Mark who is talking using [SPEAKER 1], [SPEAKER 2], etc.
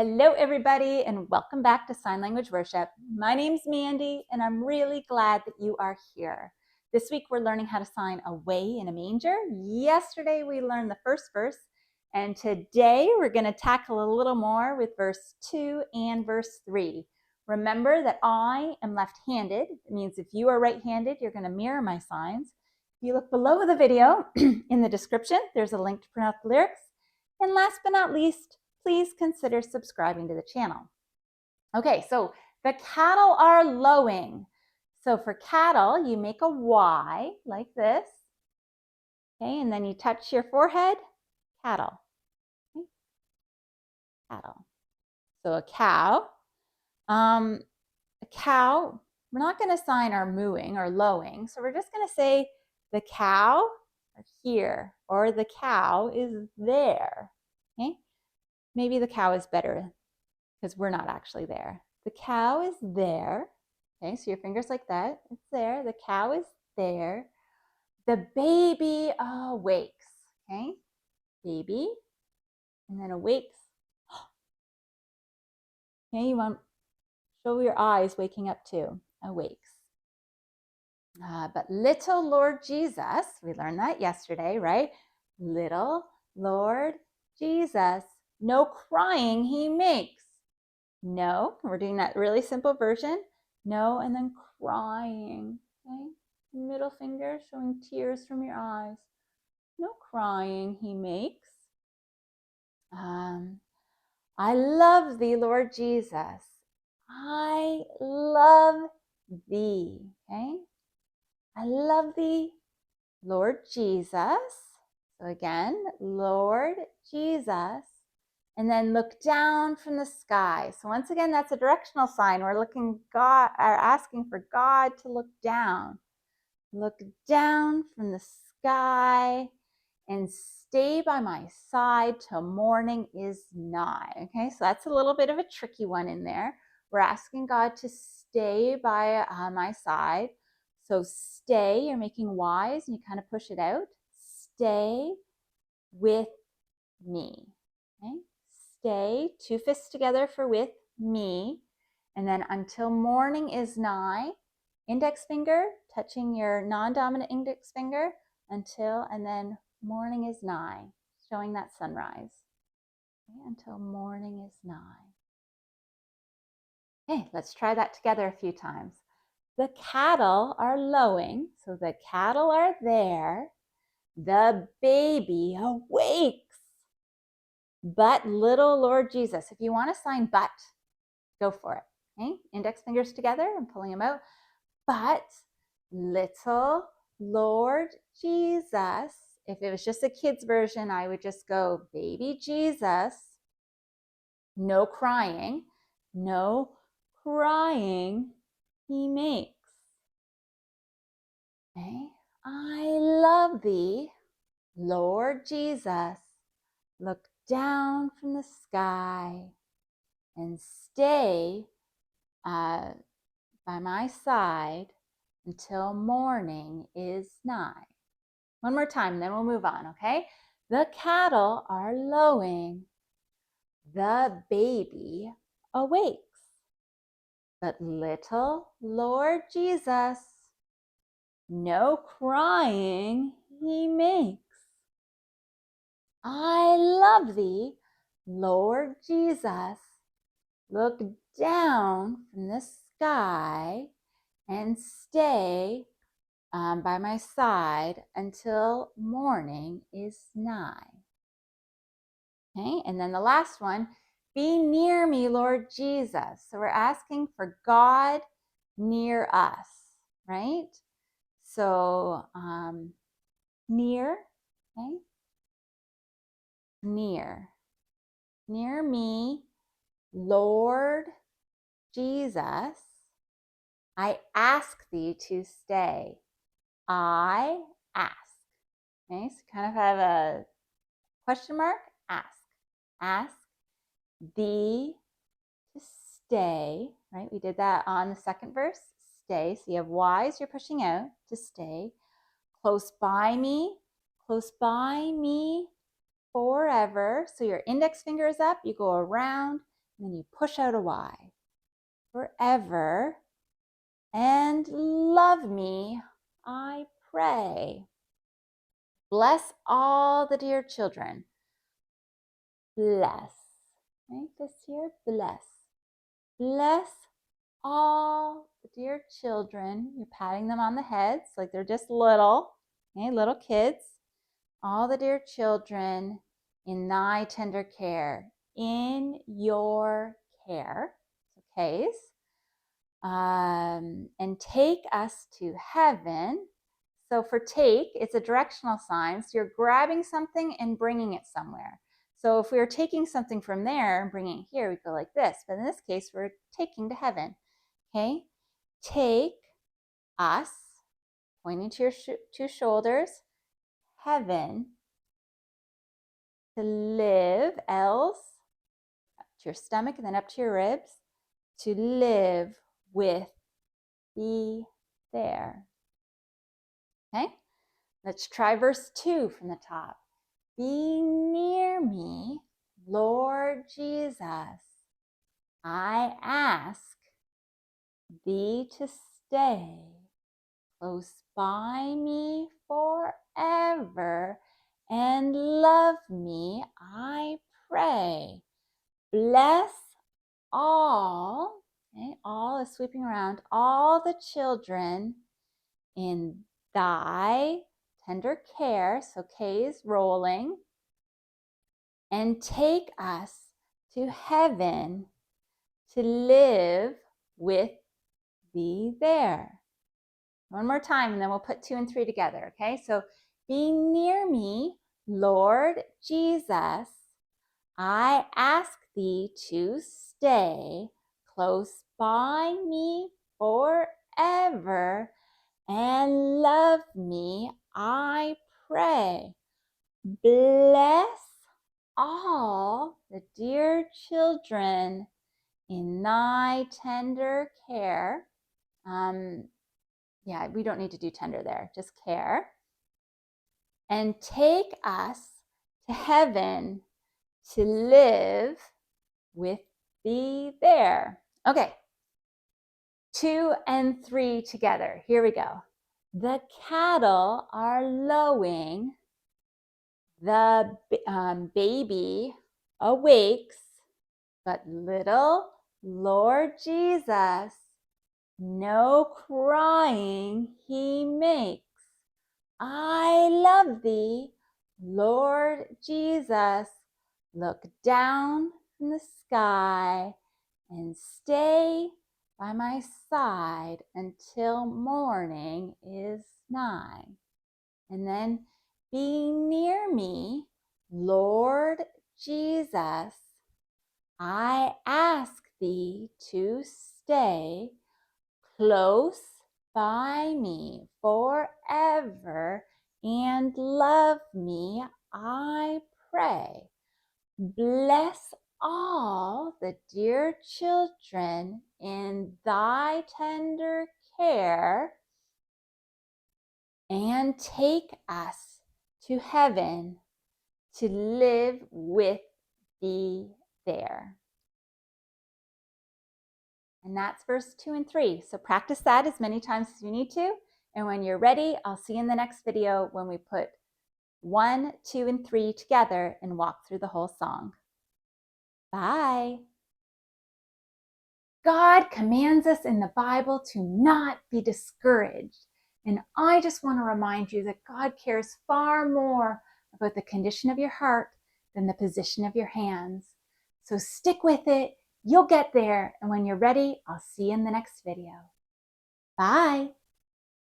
[SPEAKER 1] Hello, everybody, and welcome back to Sign Language Worship. My name's Mandy, and I'm really glad that you are here. This week, we're learning how to sign away in a manger. Yesterday, we learned the first verse, and today we're going to tackle a little more with verse 2 and verse 3. Remember that I am left-handed. It means if you are right-handed, you're going to mirror my signs. If you look below the video, in the description, there's a link to print out the lyrics. And last but not least, please consider subscribing to the channel. Okay, so the cattle are lowing. So for cattle, you make a Y like this. Okay, and then you touch your forehead, cattle. Okay. Cattle. So a cow. We're not going to sign our mooing or lowing. So we're just going to say the cow are here or the cow is there. Okay. Maybe the cow is better because we're not actually there. The cow is there. Okay, so your fingers like that. It's there. The cow is there. The baby awakes. Okay, baby, and then awakes. Okay, you want to show your eyes waking up too. Awakes. But little Lord Jesus, we learned that yesterday, right? Little Lord Jesus, no crying he makes. No, we're doing that really simple version. No, and then crying, okay? Middle finger showing tears from your eyes. No crying he makes. I love thee, Lord Jesus. I love thee, okay? I love thee, Lord Jesus. So again, Lord Jesus. And then look down from the sky. So once again, that's a directional sign. We're asking for God to look down. Look down from the sky and stay by my side till morning is nigh. Okay, so that's a little bit of a tricky one in there. We're asking God to stay by my side. So stay, you're making Y's and you kind of push it out. Stay with me. Okay. Stay, two fists together for with me, and then until morning is nigh, index finger touching your non-dominant index finger until, and then morning is nigh, showing that sunrise. Okay, until morning is nigh. Okay, let's try that together a few times. The cattle are lowing, so the cattle are there. The baby awakes. But little Lord Jesus, if you want to sign but, go for it. Okay, index fingers together and pulling them out. But little Lord Jesus, if it was just a kid's version, I would just go baby Jesus. No crying. No crying he makes. Okay, I love thee, Lord Jesus. Look down from the sky and stay by my side until morning is nigh. One more time, then we'll move on, okay? The cattle are lowing. The baby awakes. But little Lord Jesus, no crying he makes. I love thee, Lord Jesus. Look down from the sky and stay by my side until morning is nigh. Okay, and then the last one, be near me, Lord Jesus. So we're asking for God near us, right? So near, okay? Near me, Lord Jesus, I ask thee to stay. I ask. Okay, so kind of have a question mark, ask. Ask thee to stay, right? We did that on the second verse, stay. So you have Y's you're pushing out to stay. Close by me forever. So your index finger is up, you go around, and then you push out a Y. Forever and love me, I pray. Bless all the dear children. Bless. Okay, this here, bless. Bless all the dear children. You're patting them on the heads like they're just little, okay, little kids. All the dear children in thy tender care, in your care, okay, and take us to heaven. So for take, it's a directional sign. So you're grabbing something and bringing it somewhere. So if we were taking something from there and bringing it here, we go like this. But in this case, we're taking to heaven. Okay? Take us, pointing to your two shoulders, heaven, to live, L's, up to your stomach and then up to your ribs, to live with, be there. Okay? Let's try verse 2 from the top. Be near me, Lord Jesus. I ask thee to stay close by me forever and love me, I pray. Bless all, okay, all is sweeping around, all the children in thy tender care, so K is rolling, and take us to heaven to live with thee there. One more time, and then we'll put 2 and 3 together, okay? So, be near me, Lord Jesus. I ask thee to stay close by me forever and love me, I pray. Bless all the dear children in thy tender care. Yeah, we don't need to do tender there, just care. And take us to heaven to live with thee there. Okay, 2 and 3 together. Here we go. The cattle are lowing. The baby awakes, but little Lord Jesus, no crying he makes. I love thee, Lord Jesus. Look down from the sky and stay by my side until morning is nigh. And then be near me, Lord Jesus. I ask thee to stay close by me forever and love me, I pray. Bless all the dear children in thy tender care and take us to heaven to live with thee there. And that's verse 2 and 3. So practice that as many times as you need to. And when you're ready, I'll see you in the next video when we put 1, 2, and 3 together and walk through the whole song. Bye. God commands us in the Bible to not be discouraged. And I just want to remind you that God cares far more about the condition of your heart than the position of your hands. So stick with it. You'll get there. And when you're ready, I'll see you in the next video. Bye.